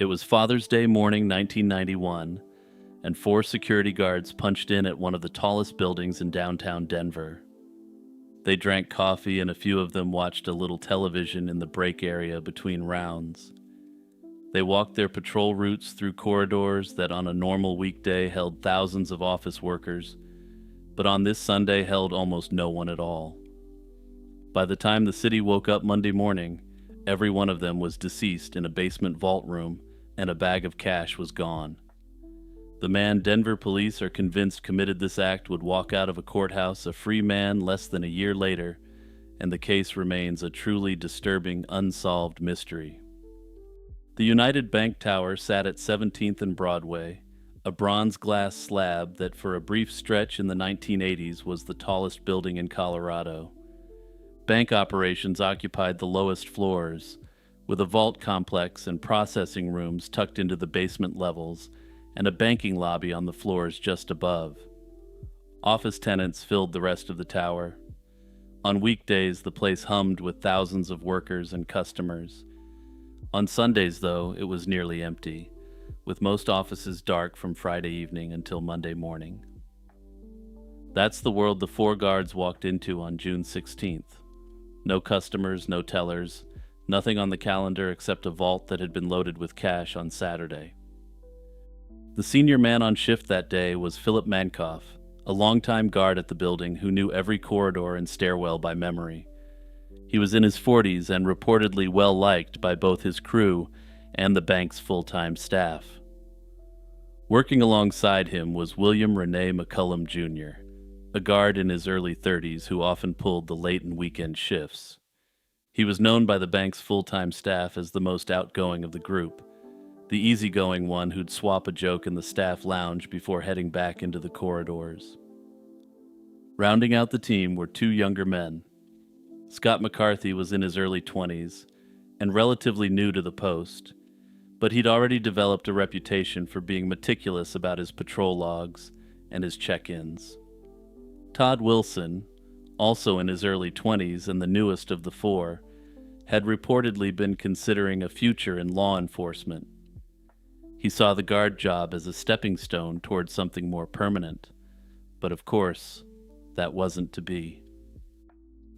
It was Father's Day morning 1991, and four security guards punched in at one of the tallest buildings in downtown Denver. They drank coffee, and a few of them watched a little television in the break area between rounds. They walked their patrol routes through corridors that on a normal weekday held thousands of office workers, but on this Sunday held almost no one at all. By the time the city woke up Monday morning, every one of them was deceased in a basement vault room, and a bag of cash was gone. The man Denver police are convinced committed this act would walk out of a courthouse a free man less than a year later, and the case remains a truly disturbing, unsolved mystery. The United Bank Tower sat at 17th and Broadway, a bronze glass slab that for a brief stretch in the 1980s was the tallest building in Colorado. Bank operations occupied the lowest floors, with a vault complex and processing rooms tucked into the basement levels, and a banking lobby on the floors just above. Office tenants filled the rest of the tower. On weekdays, the place hummed with thousands of workers and customers. On Sundays, though, it was nearly empty, with most offices dark from Friday evening until Monday morning. That's the world the four guards walked into on June 16th. No customers, no tellers, nothing on the calendar except a vault that had been loaded with cash on Saturday. The senior man on shift that day was Philip Mankoff, a longtime guard at the building who knew every corridor and stairwell by memory. He was in his 40s and reportedly well-liked by both his crew and the bank's full-time staff. Working alongside him was William Rene McCullum Jr., a guard in his early 30s who often pulled the late and weekend shifts. He was known by the bank's full-time staff as the most outgoing of the group, the easygoing one who'd swap a joke in the staff lounge before heading back into the corridors. Rounding out the team were two younger men. Scott McCarthy was in his early 20s and relatively new to the post, but he'd already developed a reputation for being meticulous about his patrol logs and his check-ins. Todd Wilson, also in his early 20s and the newest of the four, had reportedly been considering a future in law enforcement. He saw the guard job as a stepping stone towards something more permanent, but of course, that wasn't to be.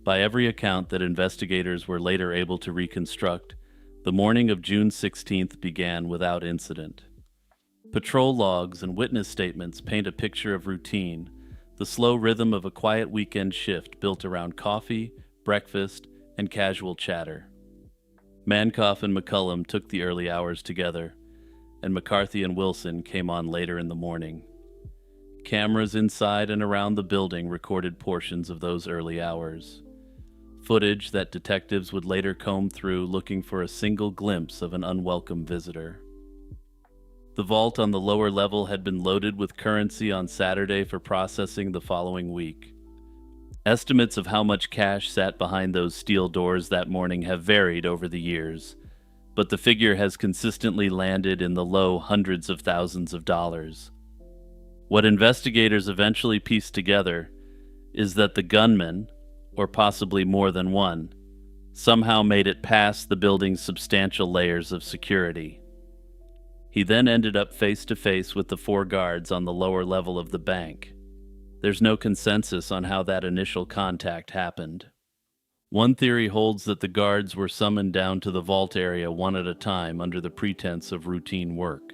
By every account that investigators were later able to reconstruct, the morning of June 16th began without incident. Patrol logs and witness statements paint a picture of routine, the slow rhythm of a quiet weekend shift built around coffee, breakfast, and casual chatter. Mankoff and McCullum took the early hours together, and McCarthy and Wilson came on later in the morning. Cameras inside and around the building recorded portions of those early hours. Footage that detectives would later comb through looking for a single glimpse of an unwelcome visitor. The vault on the lower level had been loaded with currency on Saturday for processing the following week. Estimates of how much cash sat behind those steel doors that morning have varied over the years, but the figure has consistently landed in the low hundreds of thousands of dollars. What investigators eventually pieced together is that the gunman, or possibly more than one, somehow made it past the building's substantial layers of security. He then ended up face-to-face with the four guards on the lower level of the bank. There's no consensus on how that initial contact happened. One theory holds that the guards were summoned down to the vault area one at a time under the pretense of routine work.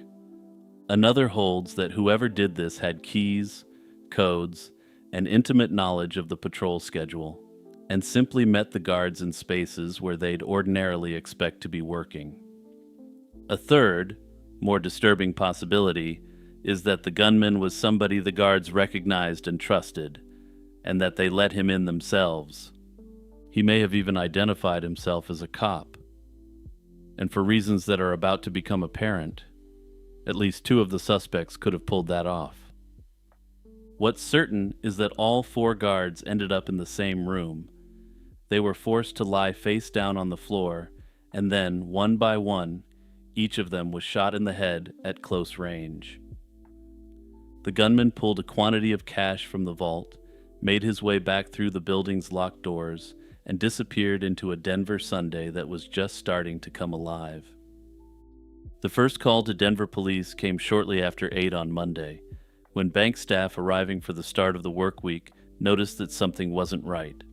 Another holds that whoever did this had keys, codes, and intimate knowledge of the patrol schedule, and simply met the guards in spaces where they'd ordinarily expect to be working. A third, more disturbing possibility is that the gunman was somebody the guards recognized and trusted, and that they let him in themselves. He may have even identified himself as a cop. And for reasons that are about to become apparent, at least two of the suspects could have pulled that off. What's certain is that all four guards ended up in the same room. They were forced to lie face down on the floor, and then, one by one, each of them was shot in the head at close range. The gunman pulled a quantity of cash from the vault, made his way back through the building's locked doors, and disappeared into a Denver Sunday that was just starting to come alive. The first call to Denver police came shortly after 8 on Monday, when bank staff arriving for the start of the work week noticed that something wasn't right.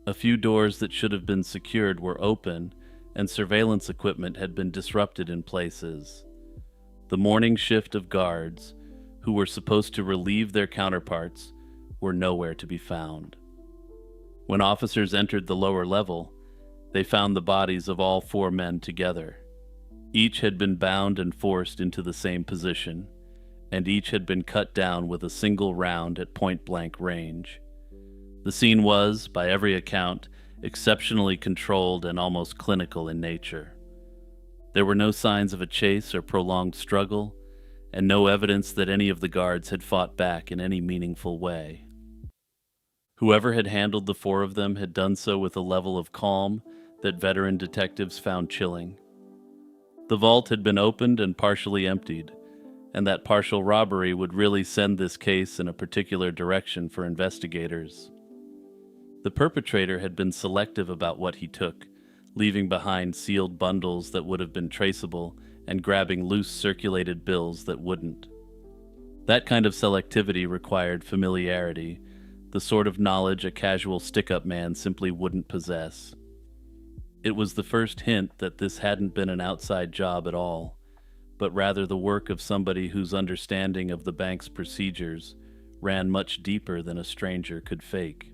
A few doors that should have been secured were open, and surveillance equipment had been disrupted in places. The morning shift of guards, who were supposed to relieve their counterparts, were nowhere to be found. When officers entered the lower level, they found the bodies of all 4 men together. Each had been bound and forced into the same position, and each had been cut down with a single round at point-blank range. The scene was, by every account, exceptionally controlled and almost clinical in nature. There were no signs of a chase or prolonged struggle, and no evidence that any of the guards had fought back in any meaningful way. Whoever had handled the 4 of them had done so with a level of calm that veteran detectives found chilling. The vault had been opened and partially emptied, and that partial robbery would really send this case in a particular direction for investigators. The perpetrator had been selective about what he took, leaving behind sealed bundles that would have been traceable and grabbing loose circulated bills that wouldn't. That kind of selectivity required familiarity, the sort of knowledge a casual stick-up man simply wouldn't possess. It was the first hint that this hadn't been an outside job at all, but rather the work of somebody whose understanding of the bank's procedures ran much deeper than a stranger could fake.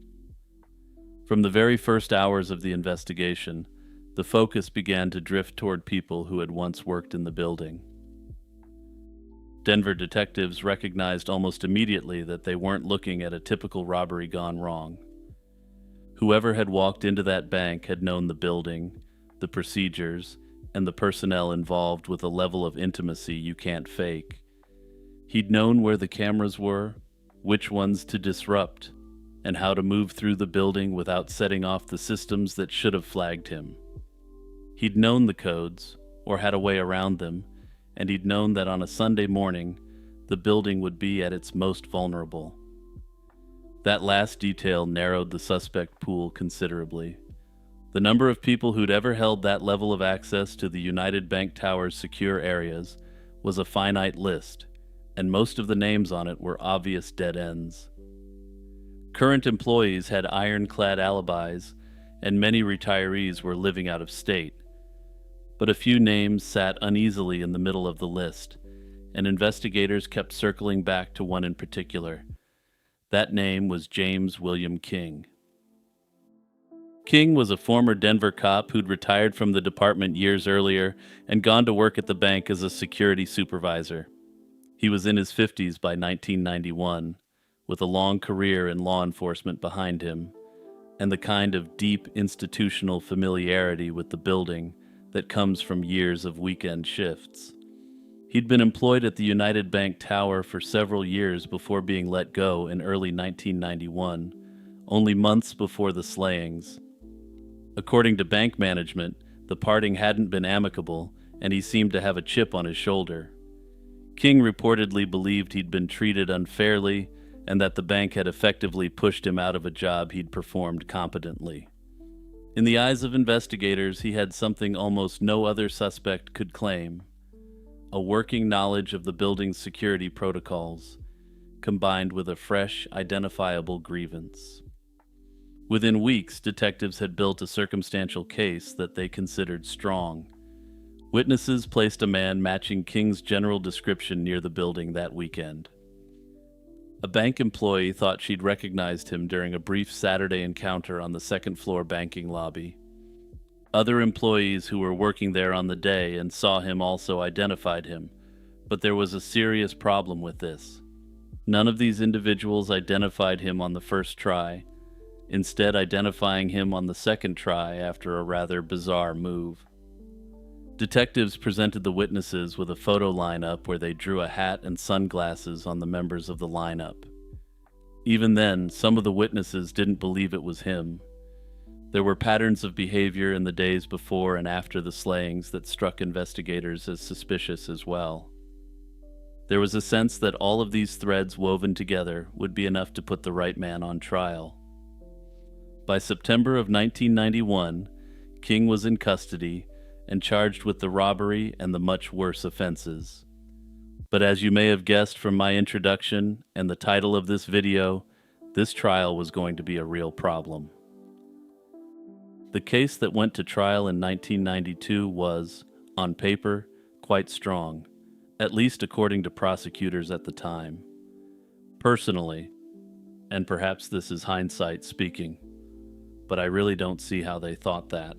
From the very first hours of the investigation, the focus began to drift toward people who had once worked in the building. Denver detectives recognized almost immediately that they weren't looking at a typical robbery gone wrong. Whoever had walked into that bank had known the building, the procedures, and the personnel involved with a level of intimacy you can't fake. He'd known where the cameras were, which ones to disrupt, and how to move through the building without setting off the systems that should have flagged him. He'd known the codes, or had a way around them, and he'd known that on a Sunday morning, the building would be at its most vulnerable. That last detail narrowed the suspect pool considerably. The number of people who'd ever held that level of access to the United Bank Tower's secure areas was a finite list, and most of the names on it were obvious dead ends. Current employees had ironclad alibis, and many retirees were living out of state. But a few names sat uneasily in the middle of the list, and investigators kept circling back to one in particular. That name was James William King. King was a former Denver cop who'd retired from the department years earlier and gone to work at the bank as a security supervisor. He was in his 50s by 1991, with a long career in law enforcement behind him, and the kind of deep institutional familiarity with the building that comes from years of weekend shifts. He'd been employed at the United Bank Tower for several years before being let go in early 1991, only months before the slayings. According to bank management, the parting hadn't been amicable, and he seemed to have a chip on his shoulder. King reportedly believed he'd been treated unfairly and that the bank had effectively pushed him out of a job he'd performed competently. In the eyes of investigators, he had something almost no other suspect could claim: a working knowledge of the building's security protocols, combined with a fresh, identifiable grievance. Within weeks, detectives had built a circumstantial case that they considered strong. Witnesses placed a man matching King's general description near the building that weekend. A bank employee thought she'd recognized him during a brief Saturday encounter on the second-floor banking lobby. Other employees who were working there on the day and saw him also identified him, but there was a serious problem with this. None of these individuals identified him on the first try, instead identifying him on the second try after a rather bizarre move. Detectives presented the witnesses with a photo lineup where they drew a hat and sunglasses on the members of the lineup. Even then, some of the witnesses didn't believe it was him. There were patterns of behavior in the days before and after the slayings that struck investigators as suspicious as well. There was a sense that all of these threads woven together would be enough to put the right man on trial. By September of 1991, King was in custody, and charged with the robbery and the much worse offenses. But as you may have guessed from my introduction and the title of this video, this trial was going to be a real problem. The case that went to trial in 1992 was, on paper, quite strong, at least according to prosecutors at the time. Personally, and perhaps this is hindsight speaking, but I really don't see how they thought that.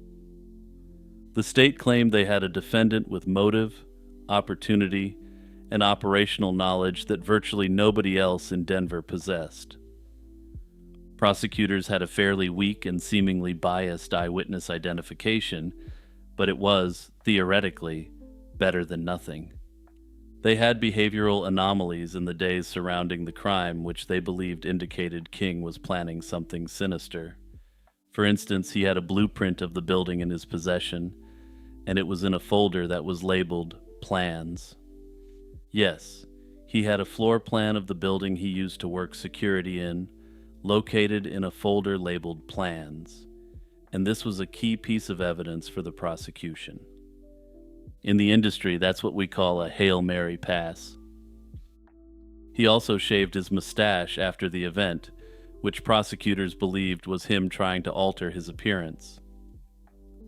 The state claimed they had a defendant with motive, opportunity, and operational knowledge that virtually nobody else in Denver possessed. Prosecutors had a fairly weak and seemingly biased eyewitness identification, but it was, theoretically, better than nothing. They had behavioral anomalies in the days surrounding the crime which they believed indicated King was planning something sinister. For instance, he had a blueprint of the building in his possession, and it was in a folder that was labeled Plans. Yes, he had a floor plan of the building he used to work security in, located in a folder labeled Plans, and this was a key piece of evidence for the prosecution. In the industry, that's what we call a Hail Mary pass. He also shaved his mustache after the event, which prosecutors believed was him trying to alter his appearance.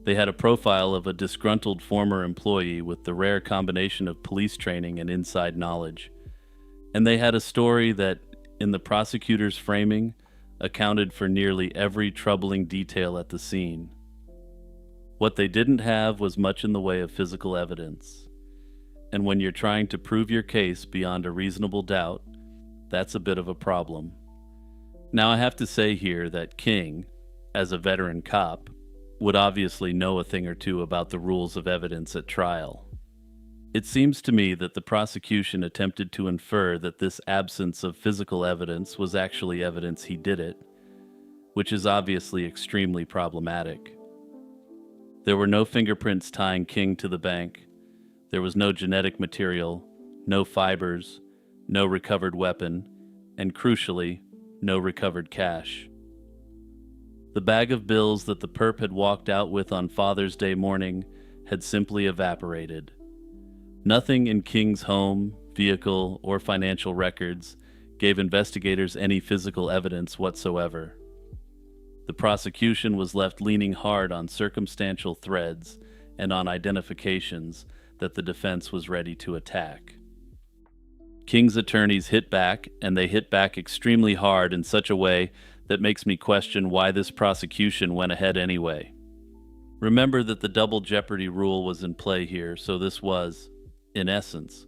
They had a profile of a disgruntled former employee with the rare combination of police training and inside knowledge, and they had a story that, in the prosecutor's framing, accounted for nearly every troubling detail at the scene. What they didn't have was much in the way of physical evidence, and when you're trying to prove your case beyond a reasonable doubt, that's a bit of a problem. Now I have to say here that King, as a veteran cop, would obviously know a thing or two about the rules of evidence at trial. It seems to me that the prosecution attempted to infer that this absence of physical evidence was actually evidence he did it, which is obviously extremely problematic. There were no fingerprints tying King to the bank. There was no genetic material, no fibers, no recovered weapon, and crucially, no recovered cash. The bag of bills that the perp had walked out with on Father's Day morning had simply evaporated. Nothing in King's home, vehicle, or financial records gave investigators any physical evidence whatsoever. The prosecution was left leaning hard on circumstantial threads and on identifications that the defense was ready to attack. King's attorneys hit back, and they hit back extremely hard in such a way that makes me question why this prosecution went ahead anyway. Remember that the double jeopardy rule was in play here, so this was, in essence,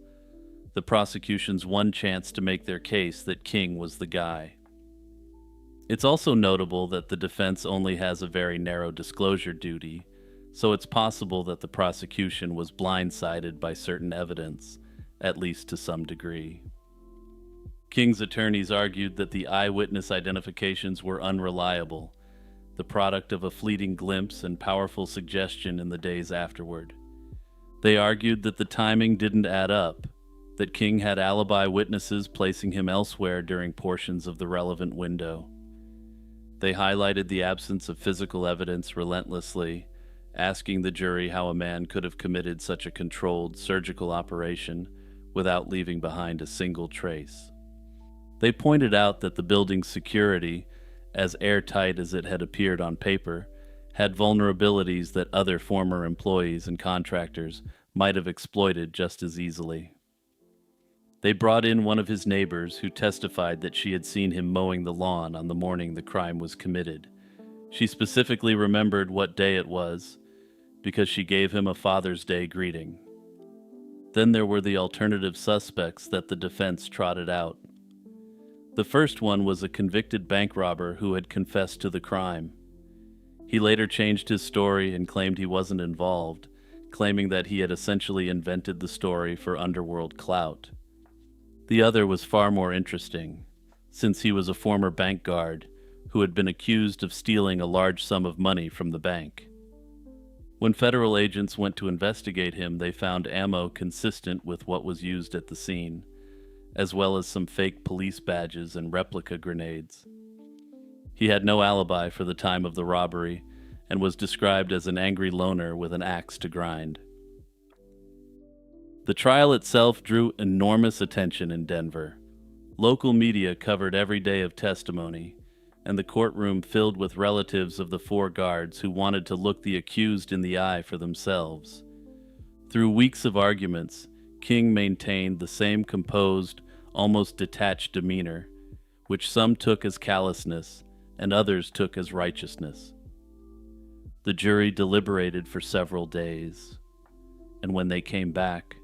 the prosecution's one chance to make their case that King was the guy. It's also notable that the defense only has a very narrow disclosure duty, so it's possible that the prosecution was blindsided by certain evidence, at least to some degree. King's attorneys argued that the eyewitness identifications were unreliable, the product of a fleeting glimpse and powerful suggestion in the days afterward. They argued that the timing didn't add up, that King had alibi witnesses placing him elsewhere during portions of the relevant window. They highlighted the absence of physical evidence relentlessly, asking the jury how a man could have committed such a controlled surgical operation without leaving behind a single trace. They pointed out that the building's security, as airtight as it had appeared on paper, had vulnerabilities that other former employees and contractors might have exploited just as easily. They brought in one of his neighbors who testified that she had seen him mowing the lawn on the morning the crime was committed. She specifically remembered what day it was because she gave him a Father's Day greeting. Then there were the alternative suspects that the defense trotted out. The first one was a convicted bank robber who had confessed to the crime. He later changed his story and claimed he wasn't involved, claiming that he had essentially invented the story for underworld clout. The other was far more interesting, since he was a former bank guard who had been accused of stealing a large sum of money from the bank. When federal agents went to investigate him, they found ammo consistent with what was used at the scene, as well as some fake police badges and replica grenades. He had no alibi for the time of the robbery, and was described as an angry loner with an axe to grind. The trial itself drew enormous attention in Denver. Local media covered every day of testimony, and the courtroom filled with relatives of the four guards who wanted to look the accused in the eye for themselves. Through weeks of arguments, King maintained the same composed, almost detached demeanor, which some took as callousness and others took as righteousness. The jury deliberated for several days, and when they came back,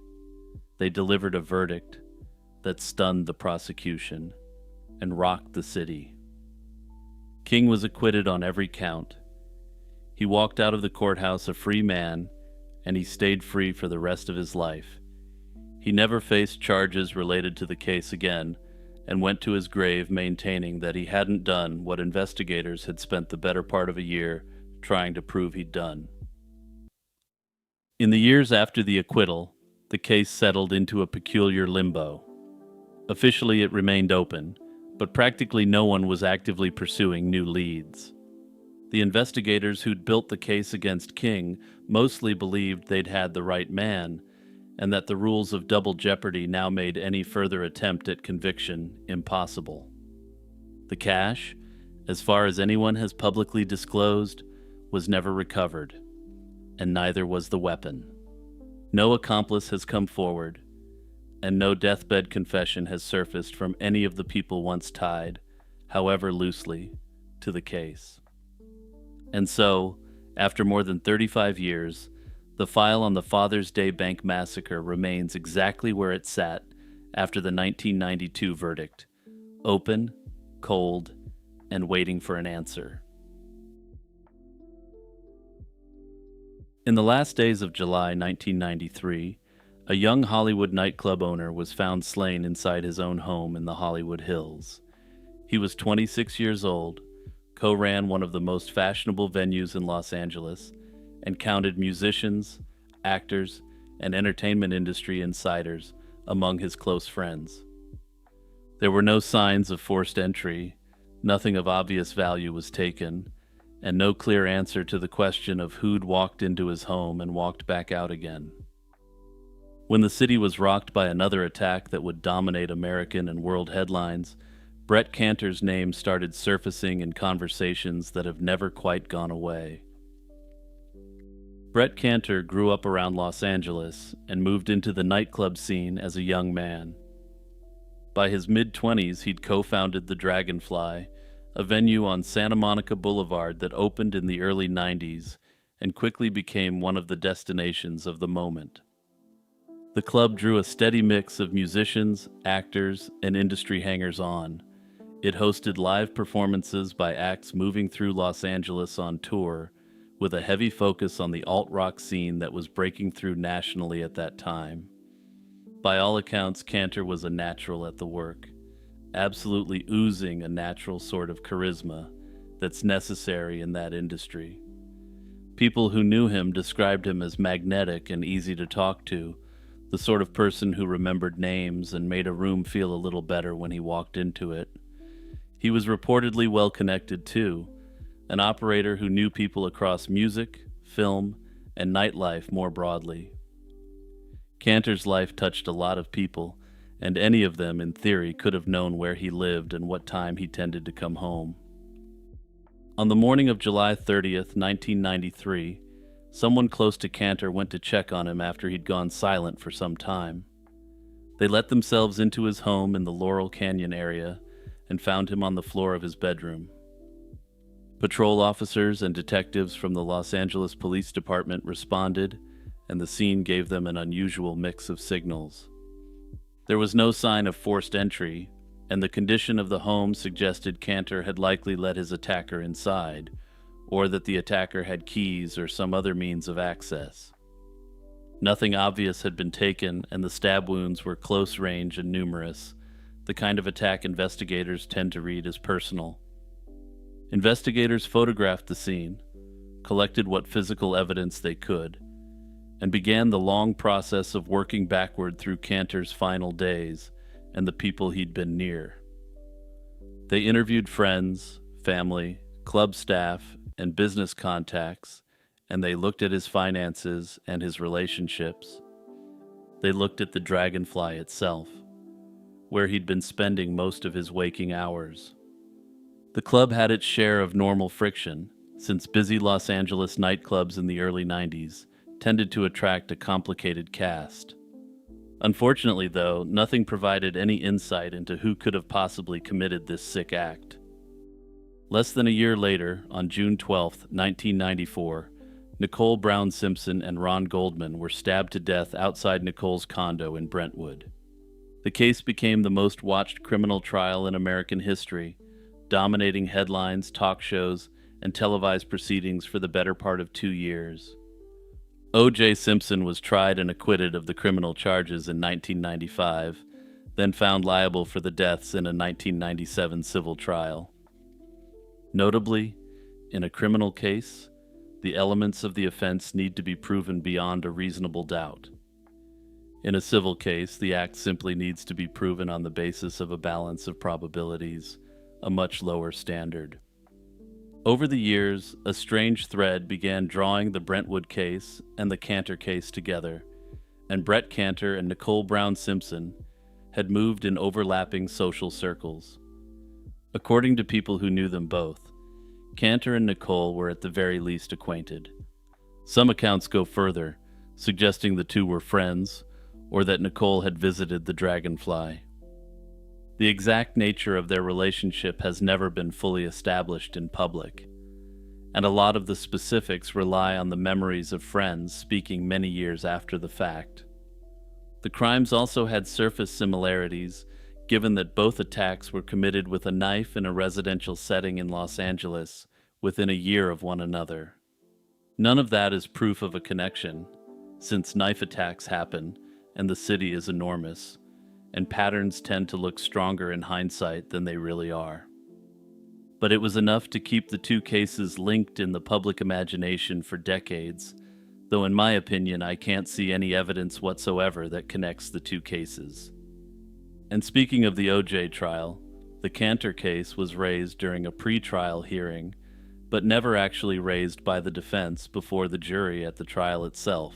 they delivered a verdict that stunned the prosecution and rocked the city. King was acquitted on every count. He walked out of the courthouse a free man, and he stayed free for the rest of his life. He never faced charges related to the case again, and went to his grave maintaining that he hadn't done what investigators had spent the better part of a year trying to prove he'd done. In the years after the acquittal, the case settled into a peculiar limbo. Officially, it remained open, but practically no one was actively pursuing new leads. The investigators who'd built the case against King mostly believed they'd had the right man, and that the rules of double jeopardy now made any further attempt at conviction impossible. The cash, as far as anyone has publicly disclosed, was never recovered, and neither was the weapon. No accomplice has come forward, and no deathbed confession has surfaced from any of the people once tied, however loosely, to the case. And so, after more than 35 years, the file on the Father's Day Bank massacre remains exactly where it sat after the 1992 verdict, open, cold, and waiting for an answer. In the last days of July 1993, a young Hollywood nightclub owner was found slain inside his own home in the Hollywood Hills. He was 26 years old, co-ran one of the most fashionable venues in Los Angeles, and counted musicians, actors, and entertainment industry insiders among his close friends. There were no signs of forced entry, nothing of obvious value was taken, and no clear answer to the question of who'd walked into his home and walked back out again. When the city was rocked by another attack that would dominate American and world headlines, Brett Cantor's name started surfacing in conversations that have never quite gone away. Brett Cantor grew up around Los Angeles and moved into the nightclub scene as a young man. By his mid-20s, he'd co-founded the Dragonfly, a venue on Santa Monica Boulevard that opened in the early 90s and quickly became one of the destinations of the moment. The club drew a steady mix of musicians, actors, and industry hangers-on. It hosted live performances by acts moving through Los Angeles on tour, with a heavy focus on the alt-rock scene that was breaking through nationally at that time. By all accounts, Cantor was a natural at the work, absolutely oozing a natural sort of charisma that's necessary in that industry. People who knew him described him as magnetic and easy to talk to, the sort of person who remembered names and made a room feel a little better when he walked into it. He was reportedly well-connected too, an operator who knew people across music, film, and nightlife more broadly. Cantor's life touched a lot of people, and any of them, in theory, could have known where he lived and what time he tended to come home. On the morning of July 30th, 1993, someone close to Cantor went to check on him after he'd gone silent for some time. They let themselves into his home in the Laurel Canyon area and found him on the floor of his bedroom. Patrol officers and detectives from the Los Angeles Police Department responded, and the scene gave them an unusual mix of signals. There was no sign of forced entry, and the condition of the home suggested Cantor had likely let his attacker inside, or that the attacker had keys or some other means of access. Nothing obvious had been taken, and the stab wounds were close range and numerous, the kind of attack investigators tend to read as personal. Investigators photographed the scene, collected what physical evidence they could, and began the long process of working backward through Cantor's final days and the people he'd been near. They interviewed friends, family, club staff, and business contacts, and they looked at his finances and his relationships. They looked at the Dragonfly itself, where he'd been spending most of his waking hours. The club had its share of normal friction, since busy Los Angeles nightclubs in the early 90s tended to attract a complicated cast. Unfortunately, though, nothing provided any insight into who could have possibly committed this sick act. Less than a year later, on June 12, 1994, Nicole Brown Simpson and Ron Goldman were stabbed to death outside Nicole's condo in Brentwood. The case became the most watched criminal trial in American history, dominating headlines, talk shows, and televised proceedings for the better part of 2 years. O.J. Simpson was tried and acquitted of the criminal charges in 1995, then found liable for the deaths in a 1997 civil trial. Notably, in a criminal case, the elements of the offense need to be proven beyond a reasonable doubt. In a civil case, the act simply needs to be proven on the basis of a balance of probabilities, a much lower standard. Over the years, a strange thread began drawing the Brentwood case and the Cantor case together, and Brett Cantor and Nicole Brown Simpson had moved in overlapping social circles. According to people who knew them both, Cantor and Nicole were at the very least acquainted. Some accounts go further, suggesting the two were friends, or that Nicole had visited the Dragonfly. The exact nature of their relationship has never been fully established in public, and a lot of the specifics rely on the memories of friends speaking many years after the fact. The crimes also had surface similarities, given that both attacks were committed with a knife in a residential setting in Los Angeles within a year of one another. None of that is proof of a connection, since knife attacks happen and the city is enormous, and patterns tend to look stronger in hindsight than they really are. But it was enough to keep the two cases linked in the public imagination for decades, though in my opinion I can't see any evidence whatsoever that connects the two cases. And speaking of the O.J. trial, the Cantor case was raised during a pre-trial hearing, but never actually raised by the defense before the jury at the trial itself.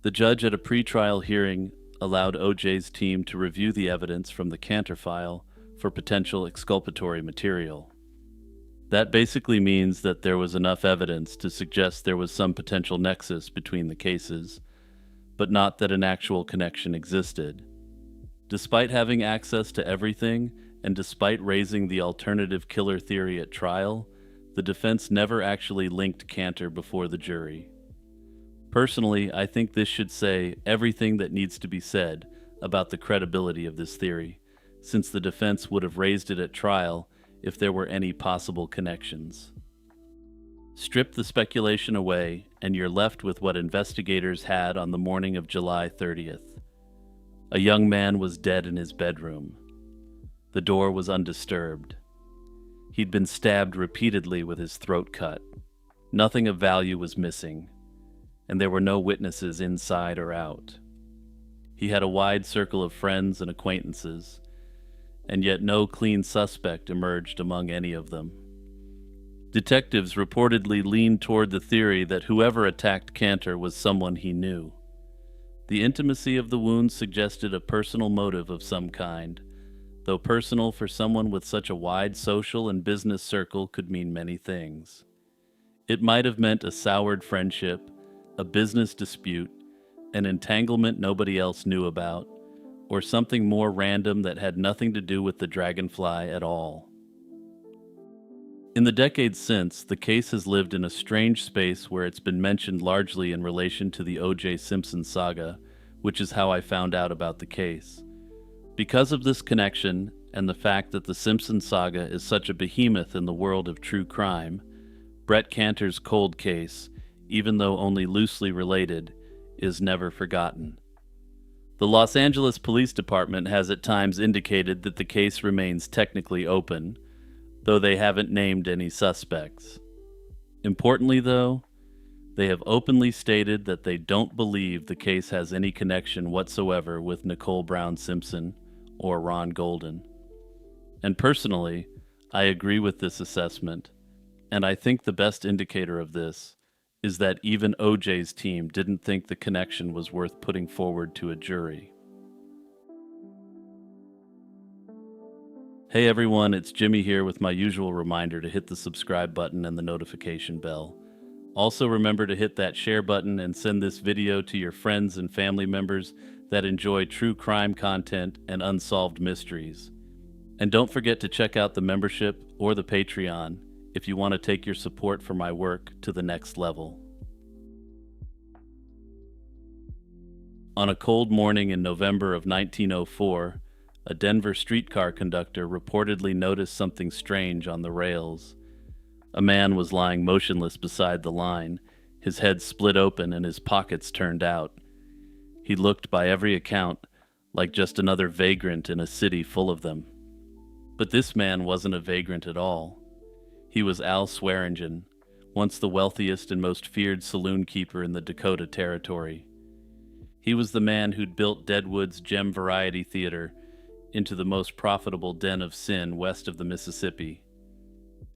The judge at a pre-trial hearing allowed O.J.'s team to review the evidence from the Cantor file for potential exculpatory material. That basically means that there was enough evidence to suggest there was some potential nexus between the cases, but not that an actual connection existed. Despite having access to everything, and despite raising the alternative killer theory at trial, the defense never actually linked Cantor before the jury. Personally, I think this should say everything that needs to be said about the credibility of this theory, since the defense would have raised it at trial if there were any possible connections. Strip the speculation away, and you're left with what investigators had on the morning of July 30th. A young man was dead in his bedroom. The door was undisturbed. He'd been stabbed repeatedly with his throat cut. Nothing of value was missing, and there were no witnesses inside or out. He had a wide circle of friends and acquaintances, and yet no clean suspect emerged among any of them. Detectives reportedly leaned toward the theory that whoever attacked Cantor was someone he knew. The intimacy of the wounds suggested a personal motive of some kind, though personal for someone with such a wide social and business circle could mean many things. It might have meant a soured friendship, a business dispute, an entanglement nobody else knew about, or something more random that had nothing to do with the Dragonfly at all. In the decades since, the case has lived in a strange space where it's been mentioned largely in relation to the O.J. Simpson saga, which is how I found out about the case. Because of this connection, and the fact that the Simpson saga is such a behemoth in the world of true crime, Brett Cantor's cold case, even though only loosely related, is never forgotten. The Los Angeles Police Department has at times indicated that the case remains technically open, though they haven't named any suspects. Importantly, though, they have openly stated that they don't believe the case has any connection whatsoever with Nicole Brown Simpson or Ron Golden. And personally, I agree with this assessment, And I think the best indicator of this is that even OJ's team didn't think the connection was worth putting forward to a jury. Hey everyone, it's Jimmy here with my usual reminder to hit the subscribe button and the notification bell. Also remember to hit that share button and send this video to your friends and family members that enjoy true crime content and unsolved mysteries. And don't forget to check out the membership or the Patreon if you want to take your support for my work to the next level. On a cold morning in November of 1904, a Denver streetcar conductor reportedly noticed something strange on the rails. A man was lying motionless beside the line, his head split open and his pockets turned out. He looked, by every account, like just another vagrant in a city full of them. But this man wasn't a vagrant at all. He was Al Swearingen, once the wealthiest and most feared saloon keeper in the Dakota Territory. He was the man who'd built Deadwood's Gem Variety Theater into the most profitable den of sin west of the Mississippi.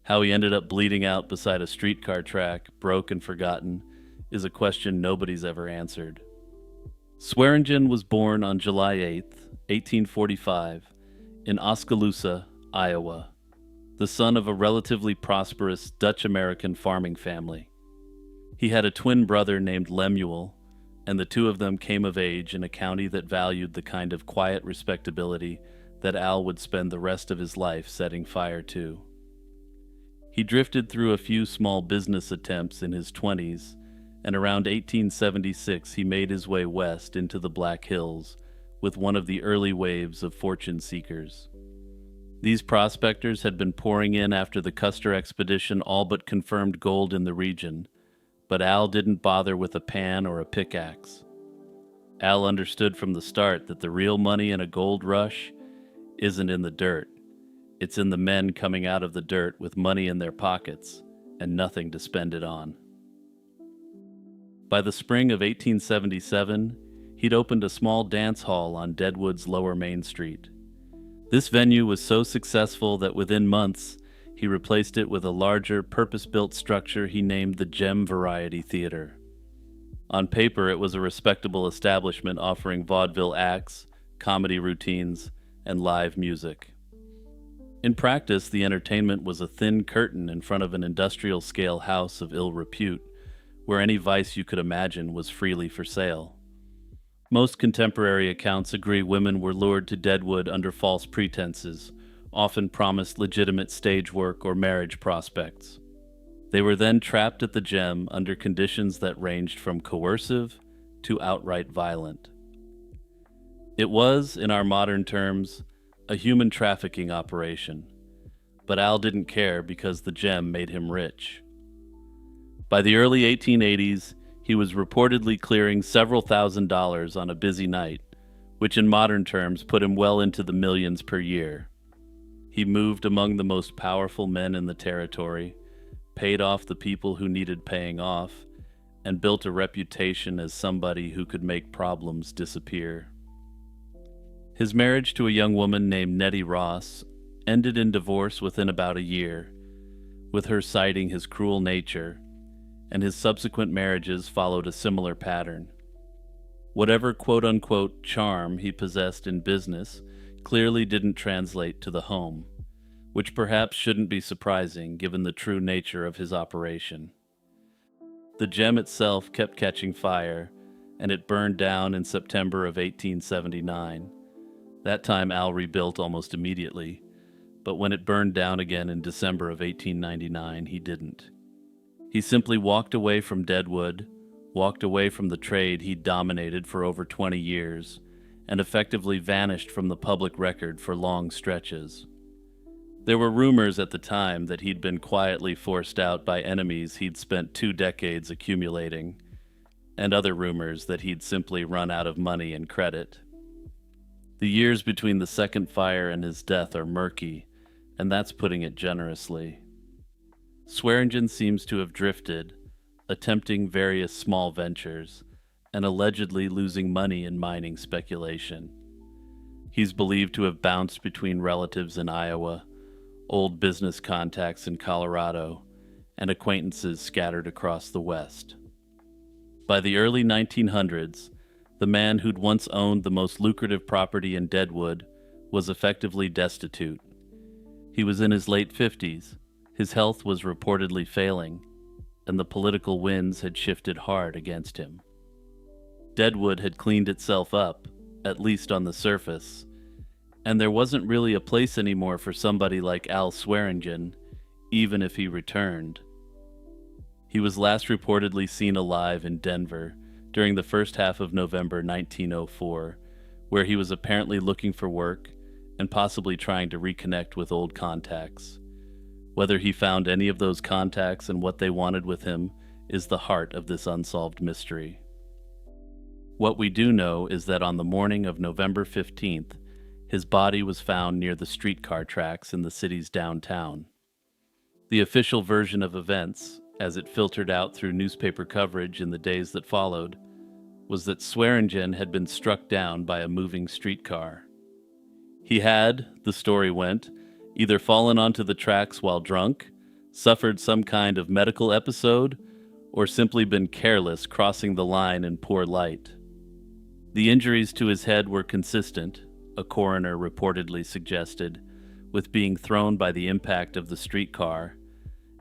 How he ended up bleeding out beside a streetcar track, broke and forgotten, is a question nobody's ever answered. Swearingen was born on July 8th, 1845, in Oskaloosa, Iowa, the son of a relatively prosperous Dutch-American farming family. He had a twin brother named Lemuel, and the two of them came of age in a county that valued the kind of quiet respectability that Al would spend the rest of his life setting fire to. He drifted through a few small business attempts in his 20s, and around 1876 he made his way west into the Black Hills with one of the early waves of fortune seekers. These prospectors had been pouring in after the Custer expedition all but confirmed gold in the region, but Al didn't bother with a pan or a pickaxe. Al understood from the start that the real money in a gold rush isn't in the dirt. It's in the men coming out of the dirt with money in their pockets and nothing to spend it on. By the spring of 1877, he'd opened a small dance hall on Deadwood's Lower Main Street. This venue was so successful that within months, he replaced it with a larger, purpose-built structure he named the Gem Variety Theater. On paper, it was a respectable establishment offering vaudeville acts, comedy routines, and live music. In practice, the entertainment was a thin curtain in front of an industrial-scale house of ill repute, where any vice you could imagine was freely for sale. Most contemporary accounts agree women were lured to Deadwood under false pretenses, often promised legitimate stage work or marriage prospects. They were then trapped at the Gem under conditions that ranged from coercive to outright violent. It was, in our modern terms, a human trafficking operation, but Al didn't care because the Gem made him rich. By the early 1880s, he was reportedly clearing several $1,000s on a busy night, which in modern terms put him well into the millions per year. He moved among the most powerful men in the territory, paid off the people who needed paying off, and built a reputation as somebody who could make problems disappear. His marriage to a young woman named Nettie Ross ended in divorce within about a year, with her citing his cruel nature, and his subsequent marriages followed a similar pattern. Whatever quote-unquote charm he possessed in business clearly didn't translate to the home, which perhaps shouldn't be surprising given the true nature of his operation. The Gem itself kept catching fire, and it burned down in September of 1879. That time Al rebuilt almost immediately, but when it burned down again in December of 1899, he didn't. He simply walked away from Deadwood, walked away from the trade he'd dominated for over 20 years, and effectively vanished from the public record for long stretches. There were rumors at the time that he'd been quietly forced out by enemies he'd spent 2 decades accumulating, and other rumors that he'd simply run out of money and credit. The years between the second fire and his death are murky, and that's putting it generously. Swearingen seems to have drifted, attempting various small ventures, and allegedly losing money in mining speculation. He's believed to have bounced between relatives in Iowa, old business contacts in Colorado, and acquaintances scattered across the West. By the early 1900s, the man who'd once owned the most lucrative property in Deadwood was effectively destitute. He was in his late 50s, his health was reportedly failing, and the political winds had shifted hard against him. Deadwood had cleaned itself up, at least on the surface, and there wasn't really a place anymore for somebody like Al Swearingen, even if he returned. He was last reportedly seen alive in Denver during the first half of November 1904, where he was apparently looking for work and possibly trying to reconnect with old contacts. Whether he found any of those contacts and what they wanted with him is the heart of this unsolved mystery. What we do know is that on the morning of November 15th, his body was found near the streetcar tracks in the city's downtown. The official version of events, as it filtered out through newspaper coverage in the days that followed, was that Swearingen had been struck down by a moving streetcar. He had, the story went, either fallen onto the tracks while drunk, suffered some kind of medical episode, or simply been careless crossing the line in poor light. The injuries to his head were consistent, a coroner reportedly suggested, with being thrown by the impact of the streetcar,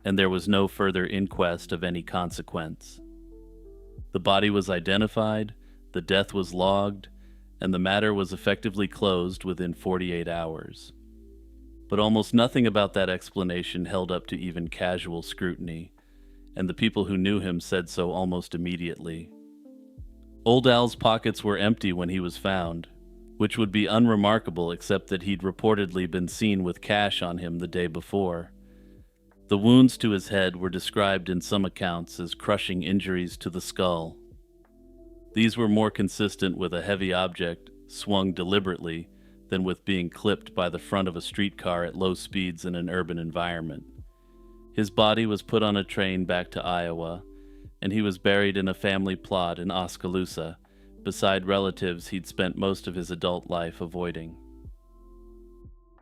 and there was no further inquest of any consequence. The body was identified, the death was logged, and the matter was effectively closed within 48 hours. But almost nothing about that explanation held up to even casual scrutiny, and the people who knew him said so almost immediately. Old Al's pockets were empty when he was found, which would be unremarkable except that he'd reportedly been seen with cash on him the day before. The wounds to his head were described in some accounts as crushing injuries to the skull. These were more consistent with a heavy object swung deliberately than with being clipped by the front of a streetcar at low speeds in an urban environment. His body was put on a train back to Iowa, and he was buried in a family plot in Oskaloosa, beside relatives he'd spent most of his adult life avoiding.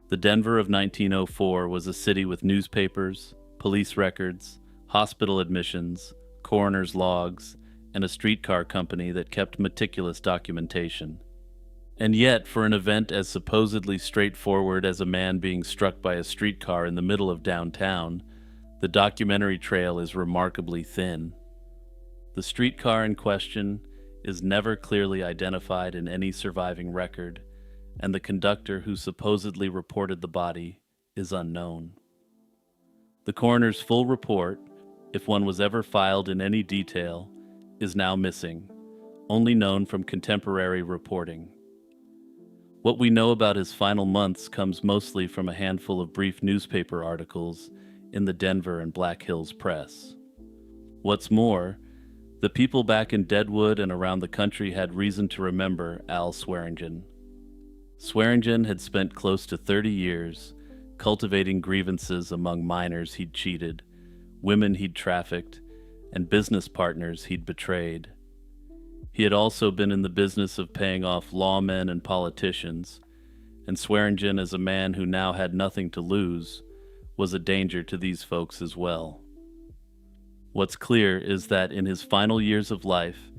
The Denver of 1904 was a city with newspapers, police records, hospital admissions, coroner's logs, and a streetcar company that kept meticulous documentation. And yet, for an event as supposedly straightforward as a man being struck by a streetcar in the middle of downtown, the documentary trail is remarkably thin. The streetcar in question is never clearly identified in any surviving record, and the conductor who supposedly reported the body is unknown. The coroner's full report, if one was ever filed in any detail, is now missing, only known from contemporary reporting. What we know about his final months comes mostly from a handful of brief newspaper articles in the Denver and Black Hills press. What's more, the people back in Deadwood and around the country had reason to remember Al Swearingen. Swearingen had spent close to 30 years cultivating grievances among miners he'd cheated, women he'd trafficked, and business partners he'd betrayed. He had also been in the business of paying off lawmen and politicians, and Swearingen, as a man who now had nothing to lose, was a danger to these folks as well. What's clear is that in his final years of life,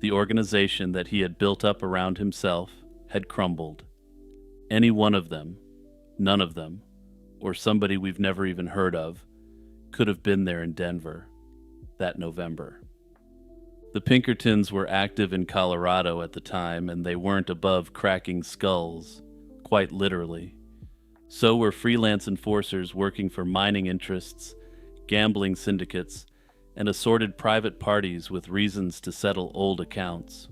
the organization that he had built up around himself had crumbled. Any one of them, none of them, or somebody we've never even heard of, could have been there in Denver that November. The Pinkertons were active in Colorado at the time, and they weren't above cracking skulls, quite literally. So were freelance enforcers working for mining interests, gambling syndicates, and assorted private parties with reasons to settle old accounts.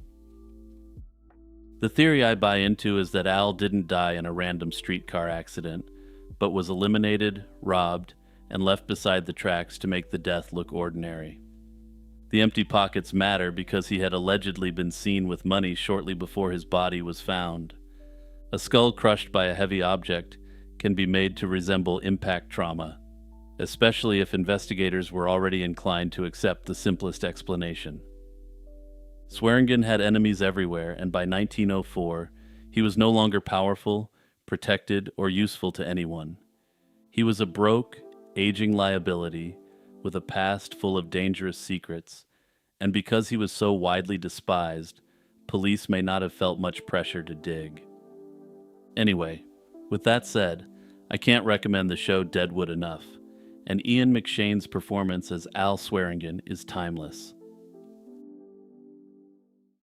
The theory I buy into is that Al didn't die in a random streetcar accident, but was eliminated, robbed, and left beside the tracks to make the death look ordinary. The empty pockets matter because he had allegedly been seen with money shortly before his body was found. A skull crushed by a heavy object can be made to resemble impact trauma, especially if investigators were already inclined to accept the simplest explanation. Swearingen had enemies everywhere, and by 1904, he was no longer powerful, protected, or useful to anyone. He was a broke, aging liability, with a past full of dangerous secrets, and because he was so widely despised, police may not have felt much pressure to dig. Anyway, with that said, I can't recommend the show Deadwood enough, and Ian McShane's performance as Al Swearingen is timeless.